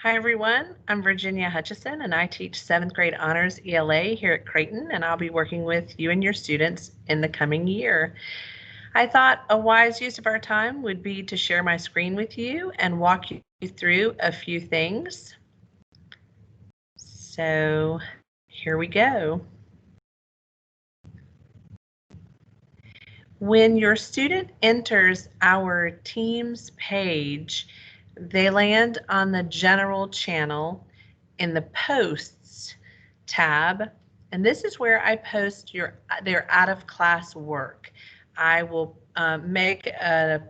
Hi everyone, I'm Virginia Hutchison and I teach 7th grade honors ELA here at Creighton, and I'll be working with you and your students in the coming year. I thought a wise use of our time would be to share my screen with you and walk you through a few things. So here we go. When your student enters our Teams page, they land on the General channel in the Posts tab, and this is where I post their out-of-class work. I will make a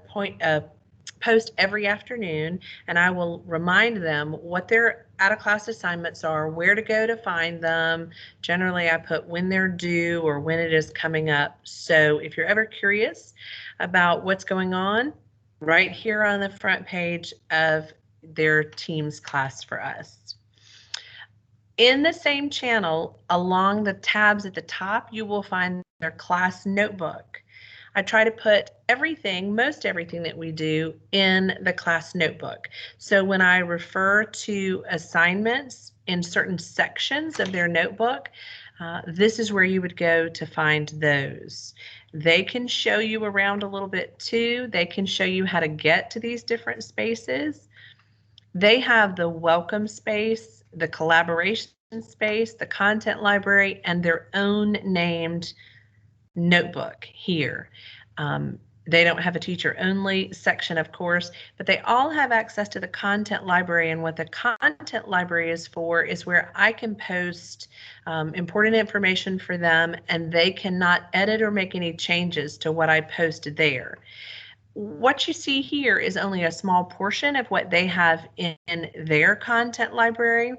post every afternoon, and I will remind them what their out-of-class assignments are, where to go to find them. Generally, I put when they're due or when it is coming up. So if you're ever curious about what's going on, right here on the front page of their Teams class for us. In the same channel, along the tabs at the top, you will find their class notebook. I try to put everything, most everything that we do in the class notebook. So when I refer to assignments in certain sections of their notebook, this is where you would go to find those. They can show you around a little bit too. They can show you how to get to these different spaces. They have the welcome space, the collaboration space, the content library, and their own named notebook here. They don't have a teacher only section, of course, but they all have access to the content library, and what the content library is for is where I can post important information for them, and they cannot edit or make any changes to what I posted there. What you see here is only a small portion of what they have in their content library.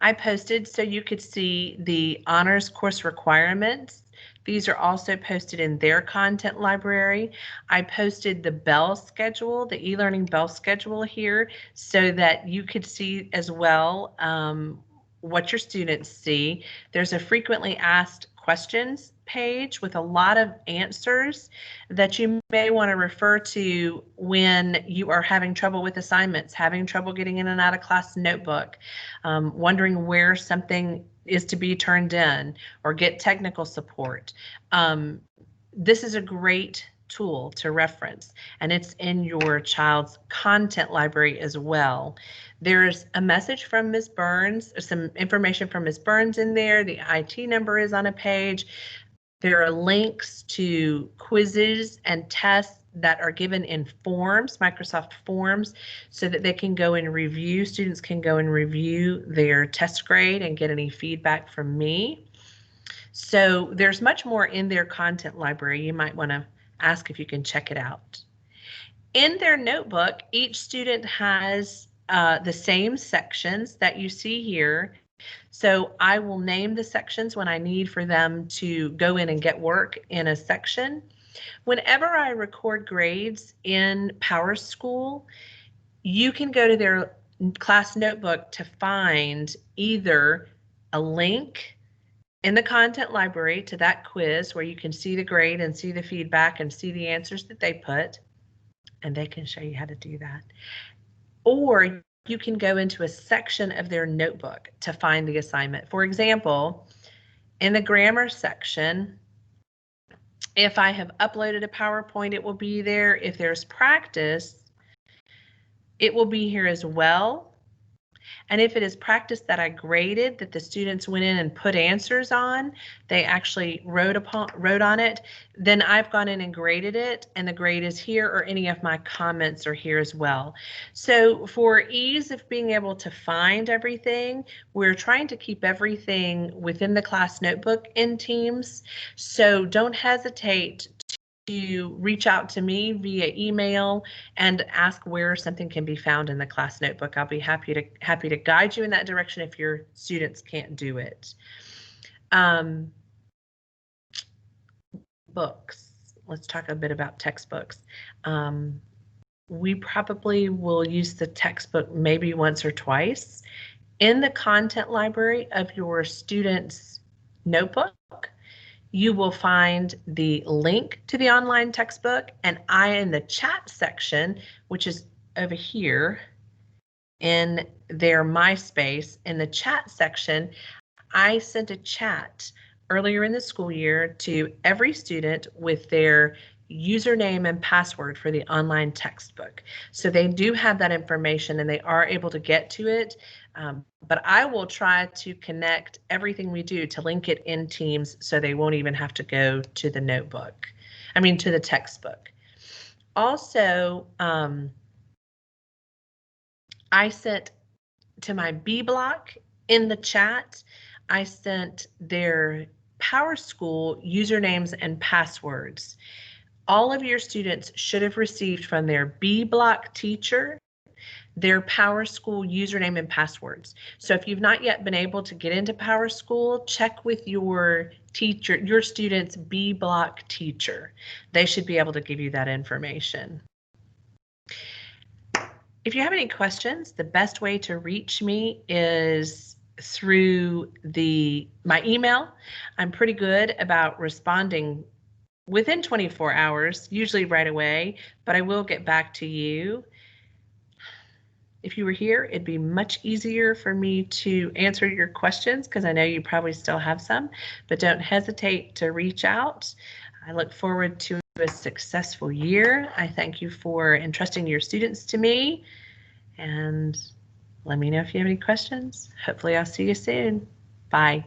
I posted so you could see the honors course requirements. These are also posted in their content library. I posted the bell schedule, the e-learning bell schedule here, so that you could see as well what your students see. There's a frequently asked questions page with a lot of answers that you may want to refer to when you are having trouble with assignments, having trouble getting in and out of class notebook, wondering where something is to be turned in, or get technical support. This is a great tool to reference, and it's in your child's content library as well. There's a message from Ms. Burns, some information from Ms. Burns in there. The IT number is on a page. There are links to quizzes and tests that are given in forms, Microsoft Forms, so that they can go and review, students can go and review their test grade and get any feedback from me. So there's much more in their content library. You might want to ask if you can check it out. In their notebook, each student has the same sections that you see here. So I will name the sections when I need for them to go in and get work in a section. Whenever I record grades in PowerSchool, you can go to their class notebook to find either a link in the content library to that quiz where you can see the grade and see the feedback and see the answers that they put, and they can show you how to do that. Or you can go into a section of their notebook to find the assignment. For example, in the grammar section, if I have uploaded a PowerPoint, it will be there. If there's practice, it will be here as well. And if it is practice that I graded, that the students went in and put answers on, they actually wrote on it, then I've gone in and graded it, and the grade is here, or any of my comments are here as well. So for ease of being able to find everything, we're trying to keep everything within the class notebook in Teams. So don't hesitate to reach out to me via email and ask where something can be found in the class notebook. I'll be happy to guide you in that direction if your students can't do it. Books. Let's talk a bit about textbooks. We probably will use the textbook maybe once or twice. In the content library of your student's notebook, you will find the link to the online textbook, and in the chat section, which is over here, in their MySpace in the chat section. I sent a chat earlier in the school year to every student with their username and password for the online textbook. So they do have that information and they are able to get to it. But I will try to connect everything we do to link it in Teams so they won't even have to go to the notebook. I mean, to the textbook. Also, I sent to my B block in the chat, I sent their PowerSchool usernames and passwords. All of your students should have received from their B block teacher their PowerSchool username and passwords. So if you've not yet been able to get into PowerSchool, check with your teacher, your student's B block teacher. They should be able to give you that information. If you have any questions, the best way to reach me is through my email. I'm pretty good about responding within 24 hours, usually right away, but I will get back to you. If you were here, it'd be much easier for me to answer your questions because I know you probably still have some, but don't hesitate to reach out. I look forward to a successful year. I thank you for entrusting your students to me, and let me know if you have any questions. Hopefully I'll see you soon. Bye.